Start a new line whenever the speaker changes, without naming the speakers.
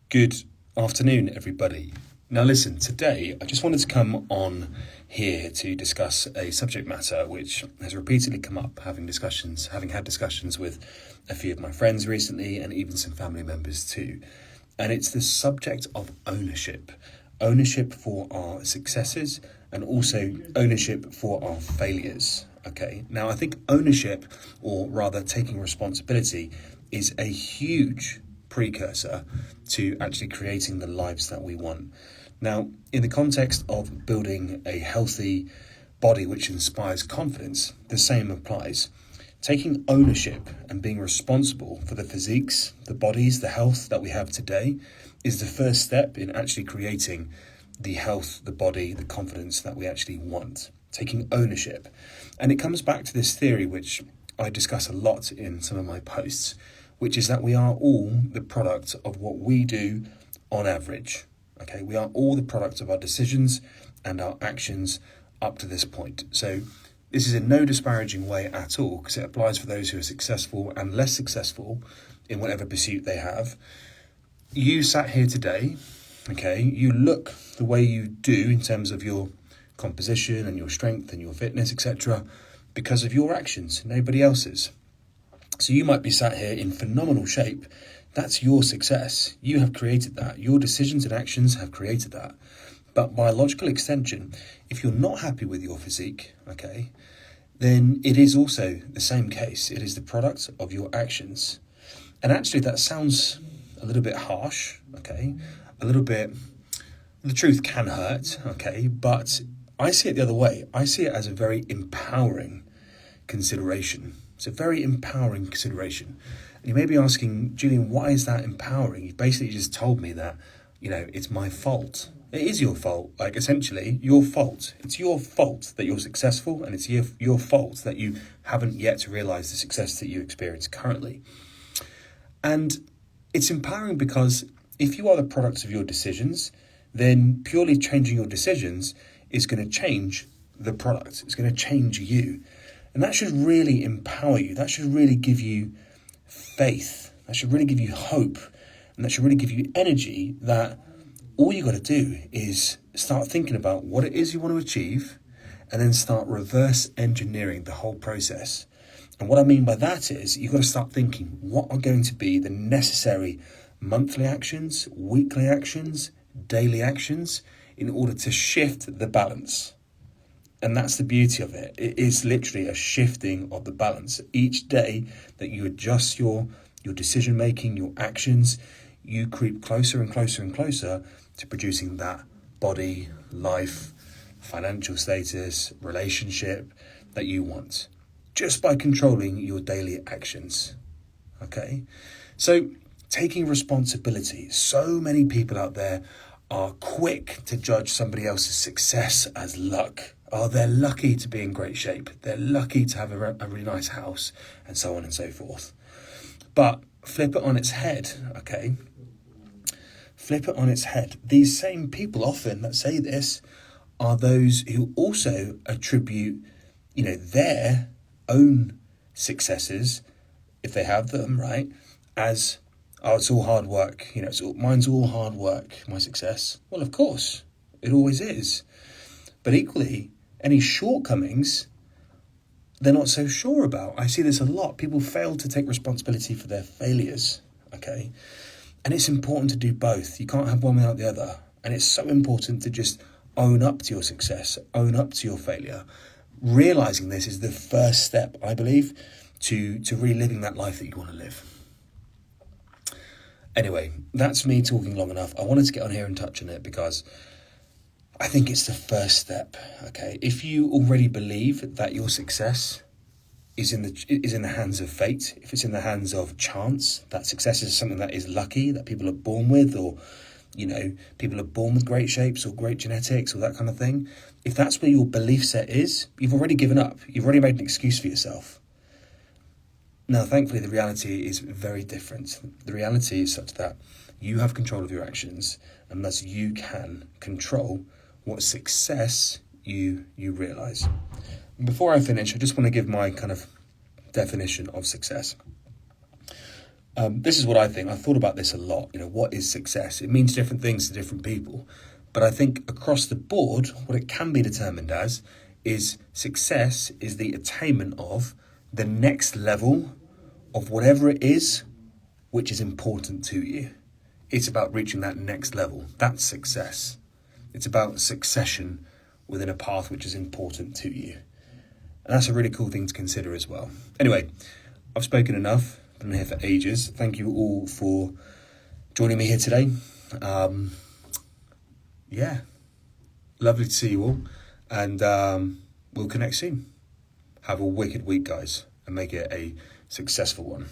Good afternoon, everybody. Now listen, today I just wanted to come on here to discuss a subject matter which has repeatedly come up, having had discussions with a few of my friends recently and even some family members too. And it's the subject of ownership. Ownership for our successes and also ownership for our failures. Okay, now I think ownership, or rather taking responsibility, is a huge precursor to actually creating the lives that we want. Now, in the context of building a healthy body which inspires confidence, the same applies. Taking ownership and being responsible for the physiques, the bodies, the health that we have today is the first step in actually creating the health, the body, the confidence that we actually want. Taking ownership. And it comes back to this theory which I discuss a lot in some of my posts, which is that we are all the product of what we do on average. Okay, we are all the product of our decisions and our actions up to this point. So this is in no disparaging way at all, because it applies for those who are successful and less successful in whatever pursuit they have. You sat here today, okay, you look the way you do in terms of your composition and your strength and your fitness, etc., because of your actions, nobody else's. So you might be sat here in phenomenal shape. That's your success. You have created that. Your decisions and actions have created that. But by logical extension, if you're not happy with your physique, okay, then it is also the same case. It is the product of your actions. And actually that sounds a little bit harsh, okay, the truth can hurt, okay, but I see it the other way. I see it as a very empowering consideration. It's a very empowering consideration. And you may be asking, Julian, why is that empowering? You basically just told me that, it's my fault. It is your fault, essentially your fault. It's your fault that you're successful, and it's your fault that you haven't yet realised the success that you experience currently. And it's empowering because if you are the product of your decisions, then purely changing your decisions is going to change the product. It's going to change you. And that should really empower you. That should really give you faith. That should really give you hope. And that should really give you energy that all you got to do is start thinking about what it is you want to achieve and then start reverse engineering the whole process. And what I mean by that is you've got to start thinking, what are going to be the necessary monthly actions, weekly actions, daily actions in order to shift the balance. And that's the beauty of it. It is literally a shifting of the balance. Each day that you adjust your decision making, your actions, you creep closer and closer and closer to producing that body, life, financial status, relationship that you want, just by controlling your daily actions. Okay? So taking responsibility. So many people out there are quick to judge somebody else's success as luck. Oh, they're lucky to be in great shape. They're lucky to have a really nice house, and so on and so forth. But flip it on its head, okay? Flip it on its head. These same people often that say this are those who also attribute, their own successes, if they have them, right, as, oh, it's all hard work. Mine's all hard work, my success. Well, of course, it always is. But equally, any shortcomings, they're not so sure about. I see this a lot. People fail to take responsibility for their failures, okay? And it's important to do both. You can't have one without the other. And it's so important to just own up to your success, own up to your failure. Realising this is the first step, I believe, to really living that life that you want to live. Anyway, that's me talking long enough. I wanted to get on here and touch on it because I think it's the first step, okay? If you already believe that your success is in the hands of fate, if it's in the hands of chance, that success is something that is lucky, that people are born with, or, people are born with great shapes or great genetics or that kind of thing, if that's where your belief set is, you've already given up. You've already made an excuse for yourself. Now, thankfully, the reality is very different. The reality is such that you have control of your actions, and thus you can control what success you realise. Before I finish, I just want to give my kind of definition of success. This is what I think. I've thought about this a lot. What is success? It means different things to different people. But I think across the board, what it can be determined as is success is the attainment of the next level of whatever it is which is important to you. It's about reaching that next level. That's success. It's about succession within a path which is important to you. And that's a really cool thing to consider as well. Anyway, I've spoken enough. I've been here for ages. Thank you all for joining me here today. Lovely to see you all. And we'll connect soon. Have a wicked week, guys, and make it a successful one.